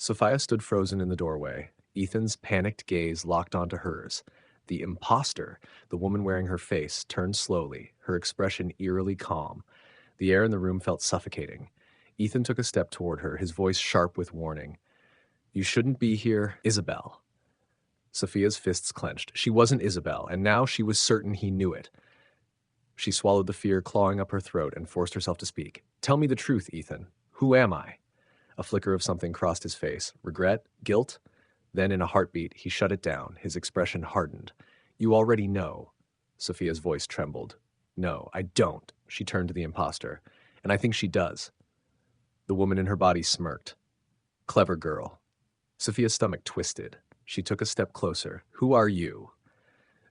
Sophia stood frozen in the doorway. Ethan's panicked gaze locked onto hers. The imposter, the woman wearing her face, turned slowly, her expression eerily calm. The air in the room felt suffocating. Ethan took a step toward her, his voice sharp with warning. "You shouldn't be here, Isabel." Sophia's fists clenched. She wasn't Isabel, and now she was certain he knew it. She swallowed the fear clawing up her throat and forced herself to speak. "Tell me the truth, Ethan. Who am I?" A flicker of something crossed his face. Regret? Guilt? Then, in a heartbeat, he shut it down, his expression hardened. "You already know." Sophia's voice trembled. "No, I don't." She turned to the imposter. "And I think she does." The woman in her body smirked. "Clever girl." Sophia's stomach twisted. She took a step closer. "Who are you?"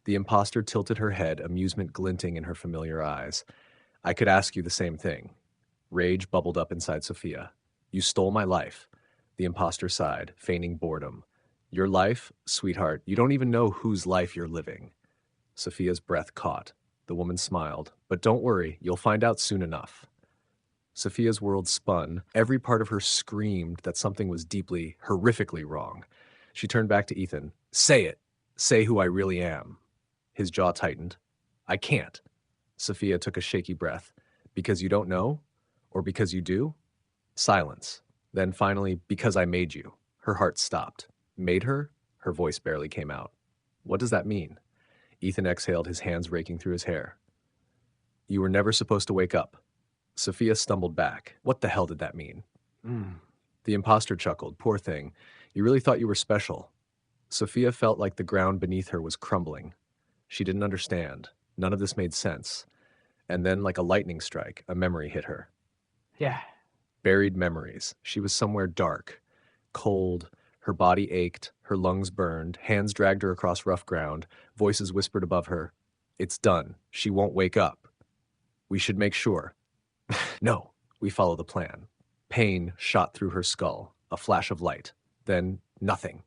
The imposter tilted her head, amusement glinting in her familiar eyes. "I could ask you the same thing." Rage bubbled up inside Sophia. "You stole my life." The imposter sighed, feigning boredom. "Your life? Sweetheart, you don't even know whose life you're living." Sophia's breath caught. The woman smiled. "But don't worry, you'll find out soon enough." Sophia's world spun. Every part of her screamed that something was deeply, horrifically wrong. She turned back to Ethan. "Say it. Say who I really am." His jaw tightened. "I can't." Sophia took a shaky breath. "Because you don't know? Or because you do?" Silence. Then finally, "Because I made you." Her heart stopped. "Made her?" Her voice barely came out. "What does that mean?" Ethan exhaled, his hands raking through his hair. "You were never supposed to wake up." Sophia stumbled back. What the hell did that mean? The imposter chuckled. "Poor thing. You really thought you were special." Sophia felt like the ground beneath her was crumbling. She didn't understand. None of this made sense. And then, like a lightning strike, a memory hit her. Yeah. Buried memories. She was somewhere dark, cold. Her body ached, her lungs burned, hands dragged her across rough ground, voices whispered above her. "It's done. She won't wake up. We should make sure." "No." We follow the plan. Pain shot through her skull, a flash of light. Then, nothing.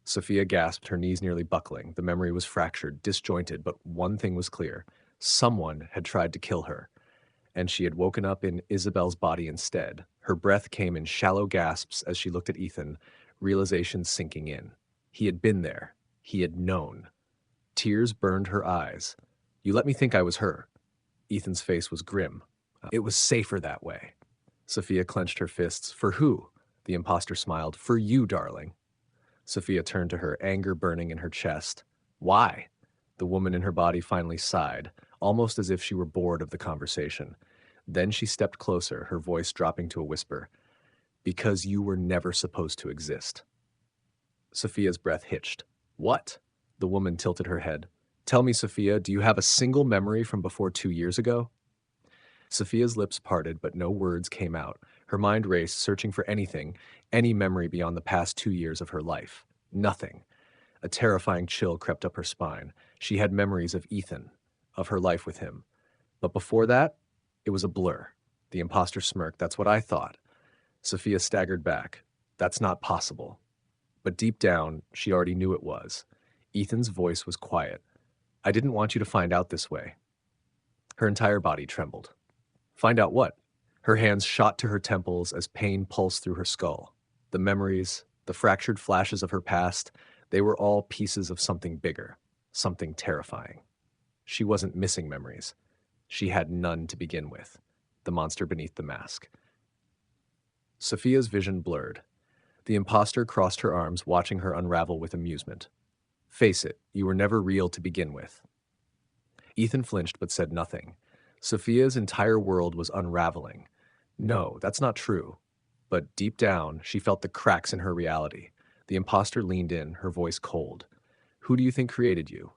Sophia gasped, her knees nearly buckling. The memory was fractured, disjointed, but one thing was clear. Someone had tried to kill her, and she had woken up in Isabel's body instead. Her breath came in shallow gasps as she looked at Ethan, realization sinking in. He had been there. He had known. Tears burned her eyes. "You let me think I was her." Ethan's face was grim. "It was safer that way." Sophia clenched her fists. "For who?" The imposter smiled. "For you, darling." Sophia turned to her, anger burning in her chest. "Why?" The woman in her body finally sighed, almost as if she were bored of the conversation. Then she stepped closer, her voice dropping to a whisper. "Because you were never supposed to exist." Sophia's breath hitched. "What?" The woman tilted her head. "Tell me, Sophia, do you have a single memory from before 2 years ago?" Sophia's lips parted, but no words came out. Her mind raced, searching for anything, any memory beyond the past 2 years of her life. Nothing. A terrifying chill crept up her spine. She had memories of Ethan, of her life with him. But before that, it was a blur. The imposter smirked. "That's what I thought." Sophia staggered back. "That's not possible." But deep down, she already knew it was. Ethan's voice was quiet. "I didn't want you to find out this way." Her entire body trembled. "Find out what?" Her hands shot to her temples as pain pulsed through her skull. The memories, the fractured flashes of her past, they were all pieces of something bigger, something terrifying. She wasn't missing memories. She had none to begin with. The monster beneath the mask. Sophia's vision blurred. The imposter crossed her arms, watching her unravel with amusement. "Face it, you were never real to begin with." Ethan flinched but said nothing. Sophia's entire world was unraveling. No, that's not true. But deep down, she felt the cracks in her reality. The imposter leaned in, her voice cold. "Who do you think created you?"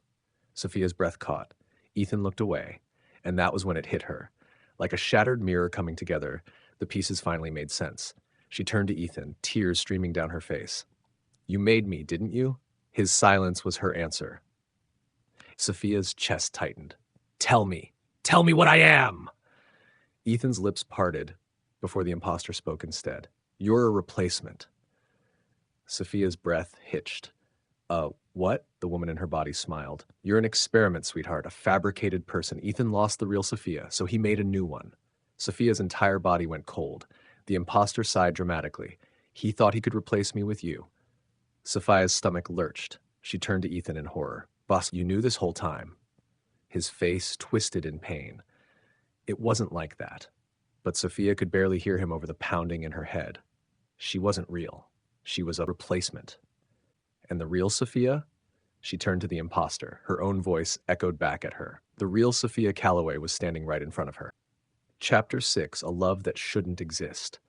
Sophia's breath caught. Ethan looked away, and that was when it hit her. Like a shattered mirror coming together, the pieces finally made sense. She turned to Ethan, tears streaming down her face. "You made me, didn't you?" His silence was her answer. Sophia's chest tightened. "Tell me. Tell me what I am!" Ethan's lips parted before the imposter spoke instead. "You're a replacement." Sophia's breath hitched. What?" The woman in her body smiled. "You're an experiment, sweetheart, a fabricated person. Ethan lost the real Sophia, so he made a new one." Sophia's entire body went cold. The imposter sighed dramatically. He thought he could replace me with you. Sophia's stomach lurched. She turned to Ethan in horror. Boss, you knew this whole time. His face twisted in pain. It wasn't like that. But Sophia could barely hear him over the pounding in her head. She wasn't real. She was a replacement. And the real Sophia? She turned to the imposter. Her own voice echoed back at her. The real Sophia Calloway was standing right in front of her. Chapter 6, A Love That Shouldn't Exist.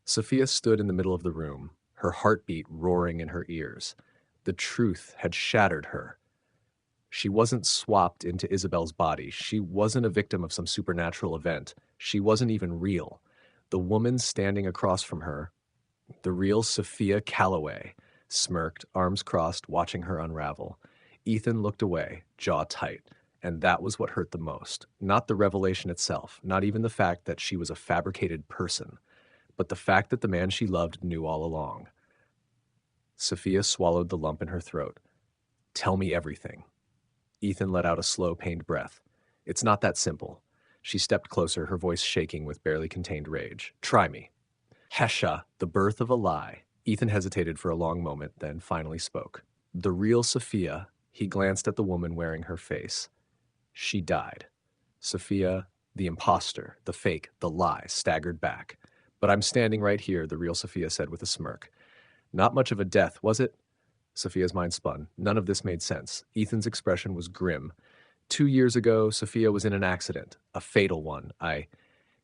Sophia stood in the middle of the room, her heartbeat roaring in her ears. The truth had shattered her. She wasn't swapped into Isabel's body. She wasn't a victim of some supernatural event. She wasn't even real. The woman standing across from her, the real Sophia Calloway, smirked, arms crossed, watching her unravel. Ethan looked away, jaw tight, and that was what hurt the most. Not the revelation itself, not even the fact that she was a fabricated person, but the fact that the man she loved knew all along. Sophia swallowed the lump in her throat. Tell me everything. Ethan let out a slow, pained breath. It's not that simple. She stepped closer, her voice shaking with barely contained rage. Try me. Hesha, the birth of a lie. Ethan hesitated for a long moment, then finally spoke. The real Sophia, he glanced at the woman wearing her face. She died. Sophia, the imposter, the fake, the lie, staggered back. But I'm standing right here, the real Sophia said with a smirk. Not much of a death, was it? Sophia's mind spun. None of this made sense. Ethan's expression was grim. 2 years ago, Sophia was in an accident, a fatal one.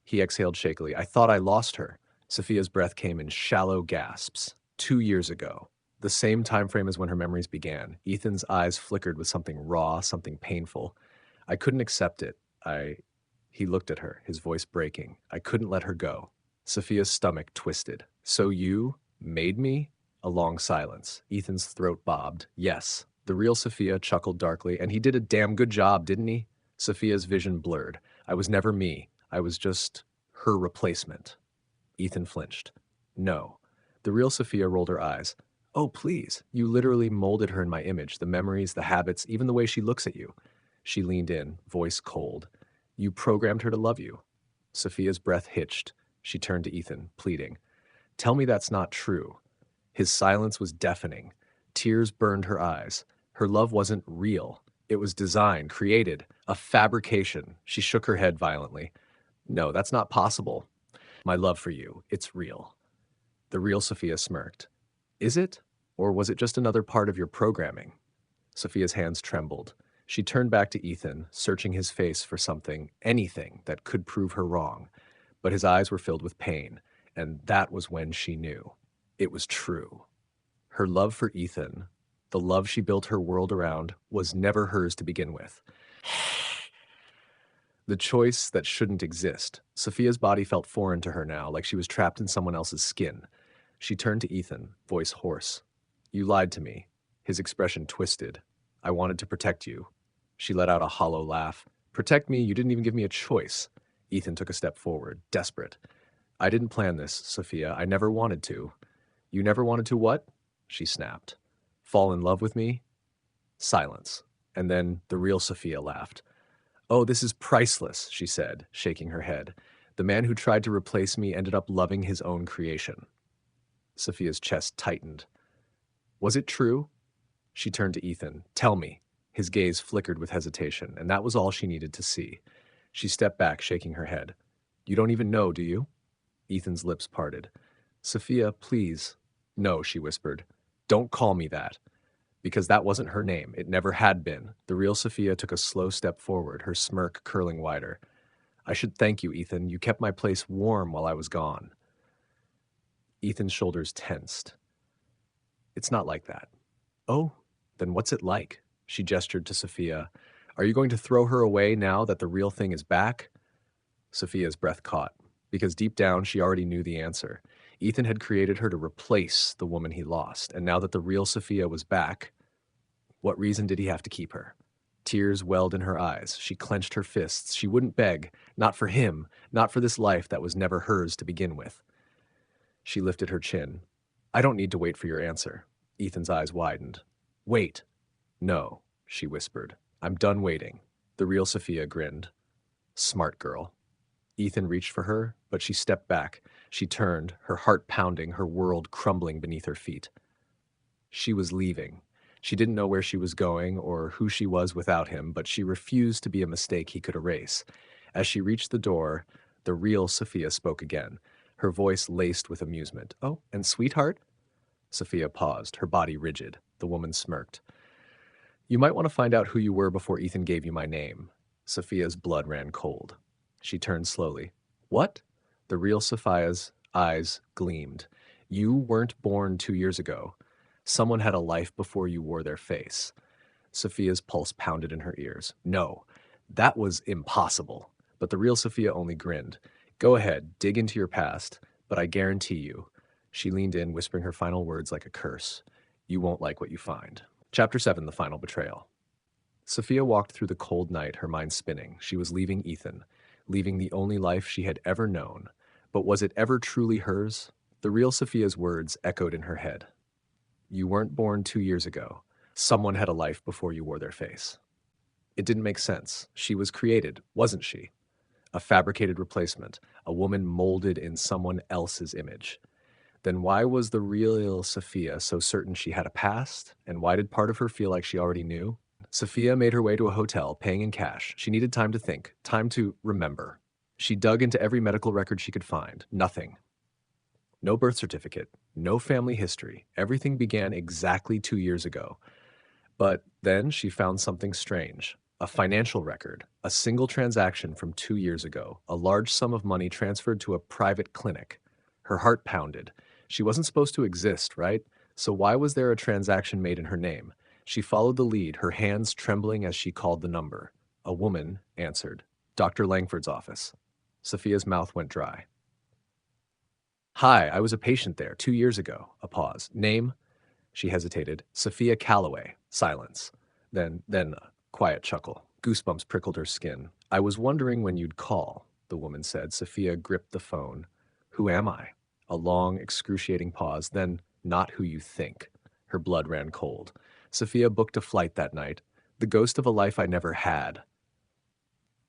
He exhaled shakily. I thought I lost her. Sophia's breath came in shallow gasps. 2 years ago. The same time frame as when her memories began. Ethan's eyes flickered with something raw, something painful. I couldn't accept it. He looked at her, his voice breaking. I couldn't let her go. Sophia's stomach twisted. So you made me? A long silence. Ethan's throat bobbed. Yes. The real Sophia chuckled darkly. And he did a damn good job, didn't he? Sophia's vision blurred. I was never me. I was just her replacement. Ethan flinched. No. The real Sophia rolled her eyes. Oh, please. You literally molded her in my image, the memories, the habits, even the way she looks at you. She leaned in, voice cold. You programmed her to love you. Sophia's breath hitched. She turned to Ethan, pleading. Tell me that's not true. His silence was deafening. Tears burned her eyes. Her love wasn't real. It was designed, created, a fabrication. She shook her head violently. No, that's not possible. My love for you, it's real. The real Sophia smirked. Is it? Or was it just another part of your programming? Sophia's hands trembled. She turned back to Ethan, searching his face for something, anything that could prove her wrong. But his eyes were filled with pain, and that was when she knew. It was true. Her love for Ethan, the love she built her world around, was never hers to begin with. The choice that shouldn't exist. Sophia's body felt foreign to her now, like she was trapped in someone else's skin. She turned to Ethan, voice hoarse. You lied to me. His expression twisted. I wanted to protect you. She let out a hollow laugh. Protect me? You didn't even give me a choice. Ethan took a step forward, desperate. I didn't plan this, Sophia. I never wanted to. You never wanted to what? She snapped. Fall in love with me? Silence. And then the real Sophia laughed. Oh, this is priceless, she said, shaking her head. The man who tried to replace me ended up loving his own creation. Sophia's chest tightened. Was it true? She turned to Ethan. Tell me. His gaze flickered with hesitation, and that was all she needed to see. She stepped back, shaking her head. You don't even know, do you? Ethan's lips parted. Sophia, please. No, she whispered. Don't call me that. Because that wasn't her name. It never had been. The real Sophia took a slow step forward, her smirk curling wider. I should thank you, Ethan. You kept my place warm while I was gone. Ethan's shoulders tensed. It's not like that. Oh, then what's it like? She gestured to Sophia. Are you going to throw her away now that the real thing is back? Sophia's breath caught, because deep down she already knew the answer. Ethan had created her to replace the woman he lost, and now that the real Sophia was back, what reason did he have to keep her? Tears welled in her eyes. She clenched her fists. She wouldn't beg, not for him, not for this life that was never hers to begin with. She lifted her chin. I don't need to wait for your answer. Ethan's eyes widened. Wait. No, she whispered. I'm done waiting. The real Sophia grinned. Smart girl. Ethan reached for her, but she stepped back. She turned, her heart pounding, her world crumbling beneath her feet. She was leaving. She didn't know where she was going or who she was without him, but she refused to be a mistake he could erase. As she reached the door, the real Sophia spoke again, her voice laced with amusement. "Oh, and sweetheart?" Sophia paused, her body rigid. The woman smirked. "You might want to find out who you were before Ethan gave you my name." Sophia's blood ran cold. She turned slowly. "What?" The real Sophia's eyes gleamed. "You weren't born 2 years ago. Someone had a life before you wore their face." Sophia's pulse pounded in her ears. "No, that was impossible." But the real Sophia only grinned. "Go ahead, dig into your past, but I guarantee you," she leaned in, whispering her final words like a curse, "you won't like what you find." Chapter 7, The Final Betrayal. Sophia walked through the cold night, her mind spinning. She was leaving Ethan, leaving the only life she had ever known. But was it ever truly hers? The real Sophia's words echoed in her head. "You weren't born 2 years ago. Someone had a life before you wore their face." It didn't make sense. She was created, wasn't she? A fabricated replacement, a woman molded in someone else's image. Then why was the real Sophia so certain she had a past? And why did part of her feel like she already knew? Sophia made her way to a hotel, paying in cash. She needed time to think, time to remember. She dug into every medical record she could find. Nothing. No birth certificate, no family history. Everything began exactly 2 years ago. But then she found something strange. A financial record, a single transaction from 2 years ago, a large sum of money transferred to a private clinic. Her heart pounded. She wasn't supposed to exist, right? So why was there a transaction made in her name? She followed the lead, her hands trembling as she called the number. A woman answered. "Dr. Langford's office." Sophia's mouth went dry. "Hi, I was a patient there 2 years ago." A pause. "Name?" She hesitated. "Sophia Calloway." Silence. Then a quiet chuckle. Goosebumps prickled her skin. "I was wondering when you'd call," the woman said. Sophia gripped the phone. "Who am I?" A long, excruciating pause. Then, "Not who you think." Her blood ran cold. "Sophia booked a flight that night. The ghost of a life I never had."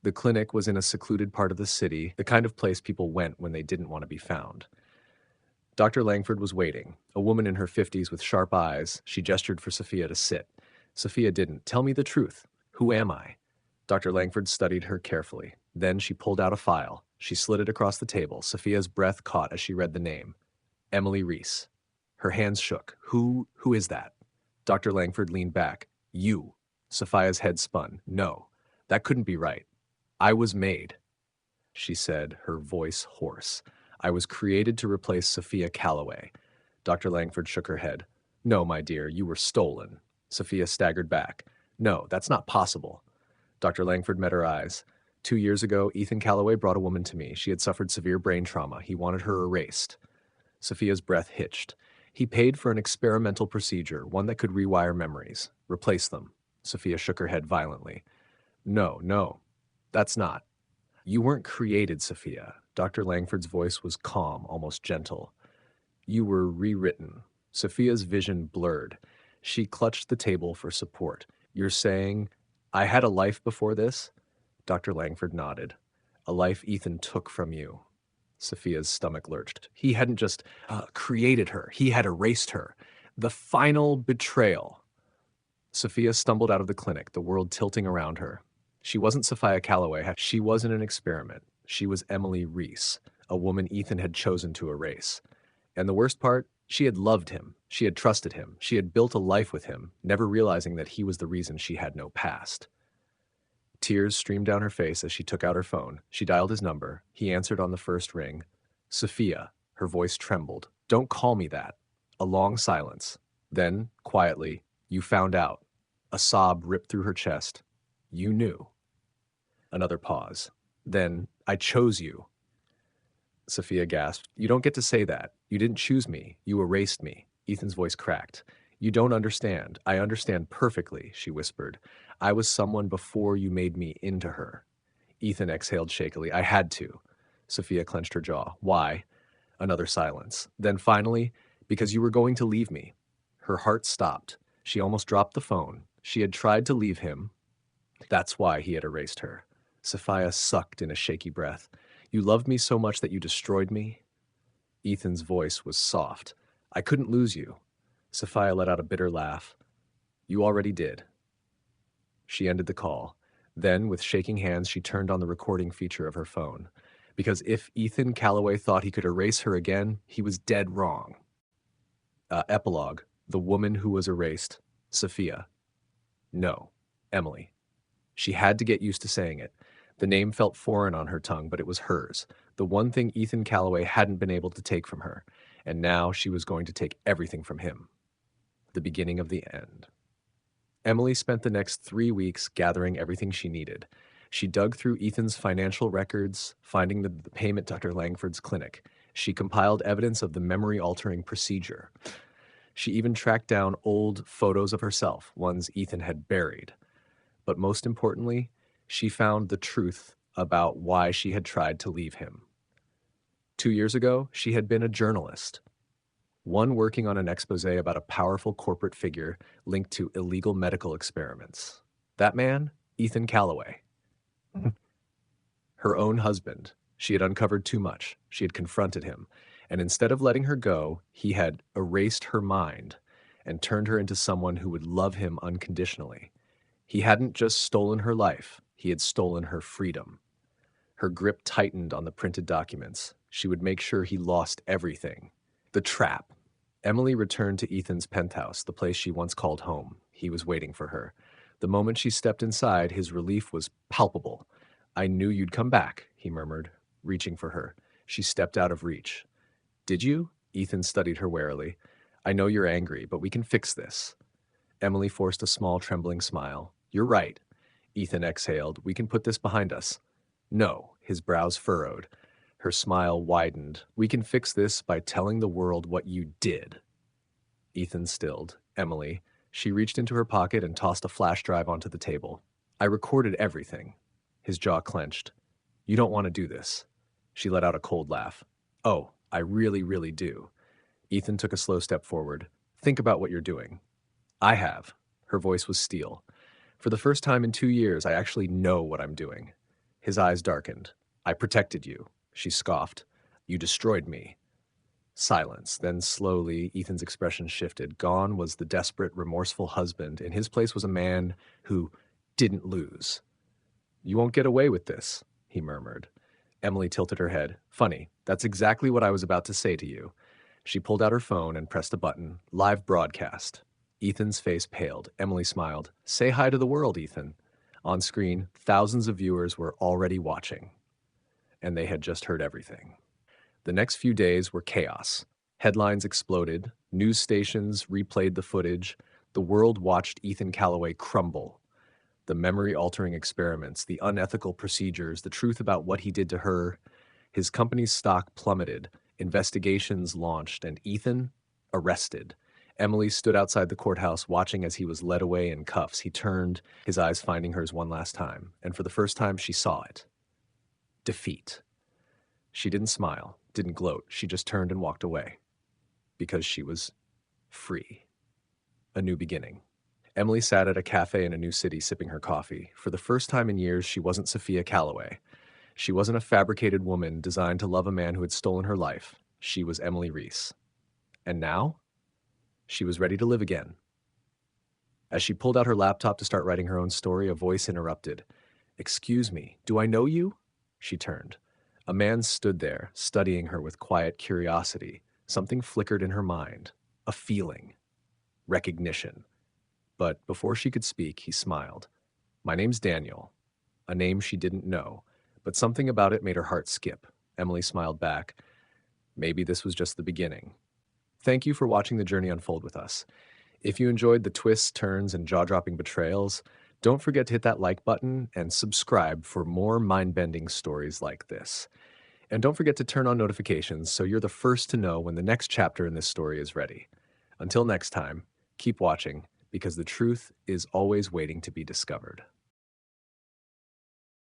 The clinic was in a secluded part of the city, the kind of place people went when they didn't want to be found. Dr. Langford was waiting, a woman in her 50s with sharp eyes. She gestured for Sophia to sit. Sophia didn't. "Tell me the truth. Who am I?" Dr. Langford studied her carefully. Then she pulled out a file. She slid it across the table. Sophia's breath caught as she read the name. Emily Reese. Her hands shook. Who is that?" Dr. Langford leaned back. "You." Sophia's head spun. "No, that couldn't be right. I was made," she said, her voice hoarse. "I was created to replace Sophia Calloway." Dr. Langford shook her head. "No, my dear, you were stolen." Sophia staggered back. "No, that's not possible." Dr. Langford met her eyes. 2 years ago, Ethan Calloway brought a woman to me. She had suffered severe brain trauma. He wanted her erased. Sophia's breath hitched. He paid for an experimental procedure, one that could rewire memories, replace them. Sophia shook her head violently. No, that's not. You weren't created, Sophia." Dr. Langford's voice was calm, almost gentle. "You were rewritten." Sophia's vision blurred. She clutched the table for support. "You're saying I had a life before this?" Dr. Langford nodded. "A life Ethan took from you." Sophia's stomach lurched. He hadn't just created her. He had erased her. The final betrayal. Sophia stumbled out of the clinic, the world tilting around her. She wasn't Sophia Calloway. She wasn't an experiment. She was Emily Reese, a woman Ethan had chosen to erase. And the worst part, she had loved him. She had trusted him. She had built a life with him, never realizing that he was the reason she had no past. Tears streamed down her face as she took out her phone. She dialed his number. He answered on the first ring. "Sophia." Her voice trembled. "Don't call me that." A long silence. Then, quietly, "You found out." A sob ripped through her chest. "You knew." Another pause. Then, "I chose you." Sophia gasped. "You don't get to say that. You didn't choose me. You erased me." Ethan's voice cracked. "You don't understand. I understand perfectly," she whispered. "I was someone before you made me into her." Ethan exhaled shakily. "I had to." Sophia clenched her jaw. "Why?" Another silence. Then finally, "Because you were going to leave me." Her heart stopped. She almost dropped the phone. She had tried to leave him. That's why he had erased her. Sophia sucked in a shaky breath. You loved me so much that you destroyed me? Ethan's voice was soft. I couldn't lose you. Sophia let out a bitter laugh. You already did. She ended the call. Then, with shaking hands, she turned on the recording feature of her phone. Because if Ethan Calloway thought he could erase her again, he was dead wrong. Epilogue. The woman who was erased. Sophia. No. Emily. She had to get used to saying it. The name felt foreign on her tongue, but it was hers. The one thing Ethan Calloway hadn't been able to take from her. And now she was going to take everything from him. The beginning of the end. Emily spent the next 3 weeks gathering everything she needed. She dug through Ethan's financial records, finding the payment to Dr. Langford's clinic. She compiled evidence of the memory-altering procedure. She even tracked down old photos of herself, ones Ethan had buried. But most importantly, she found the truth about why she had tried to leave him. 2 years ago, she had been a journalist. One working on an expose about a powerful corporate figure linked to illegal medical experiments. That man, Ethan Calloway. Her own husband. She had uncovered too much. She had confronted him. And instead of letting her go, he had erased her mind and turned her into someone who would love him unconditionally. He hadn't just stolen her life. He had stolen her freedom. Her grip tightened on the printed documents. She would make sure he lost everything. The trap. Emily returned to Ethan's penthouse, the place she once called home. He was waiting for her. The moment she stepped inside, his relief was palpable. I knew you'd come back, he murmured, reaching for her. She stepped out of reach. Did you? Ethan studied her warily. I know you're angry, but we can fix this. Emily forced a small, trembling smile. You're right. Ethan exhaled. We can put this behind us. No, his brows furrowed. Her smile widened. We can fix this by telling the world what you did. Ethan stilled. Emily. She reached into her pocket and tossed a flash drive onto the table. I recorded everything. His jaw clenched. You don't want to do this. She let out a cold laugh. Oh, I really, really do. Ethan took a slow step forward. Think about what you're doing. I have. Her voice was steel. For the first time in 2 years, I actually know what I'm doing. His eyes darkened. I protected you. She scoffed. You destroyed me. Silence. Then slowly, Ethan's expression shifted. Gone was the desperate, remorseful husband. In his place was a man who didn't lose. You won't get away with this, he murmured. Emily tilted her head. Funny, that's exactly what I was about to say to you. She pulled out her phone and pressed a button. Live broadcast. Ethan's face paled. Emily smiled. Say hi to the world, Ethan. On screen, thousands of viewers were already watching. And they had just heard everything. The next few days were chaos. Headlines exploded. News stations replayed the footage. The world watched Ethan Calloway crumble. The memory-altering experiments, the unethical procedures, the truth about what he did to her. His company's stock plummeted. Investigations launched, and Ethan arrested. Emily stood outside the courthouse watching as he was led away in cuffs. He turned, his eyes finding hers one last time, and for the first time she saw it. Defeat. She didn't smile, didn't gloat. She just turned and walked away. Because she was free. A new beginning. Emily sat at a cafe in a new city sipping her coffee. For the first time in years, she wasn't Sophia Calloway. She wasn't a fabricated woman designed to love a man who had stolen her life. She was Emily Reese. And now? She was ready to live again. As she pulled out her laptop to start writing her own story, a voice interrupted. Excuse me, do I know you? She turned. A man stood there, studying her with quiet curiosity. Something flickered in her mind. A feeling. Recognition. But before she could speak, he smiled. My name's Daniel. A name she didn't know, but something about it made her heart skip. Emily smiled back. Maybe this was just the beginning. Thank you for watching the journey unfold with us. If you enjoyed the twists, turns, and jaw-dropping betrayals, don't forget to hit that like button and subscribe for more mind-bending stories like this. And don't forget to turn on notifications so you're the first to know when the next chapter in this story is ready. Until next time, keep watching, because the truth is always waiting to be discovered.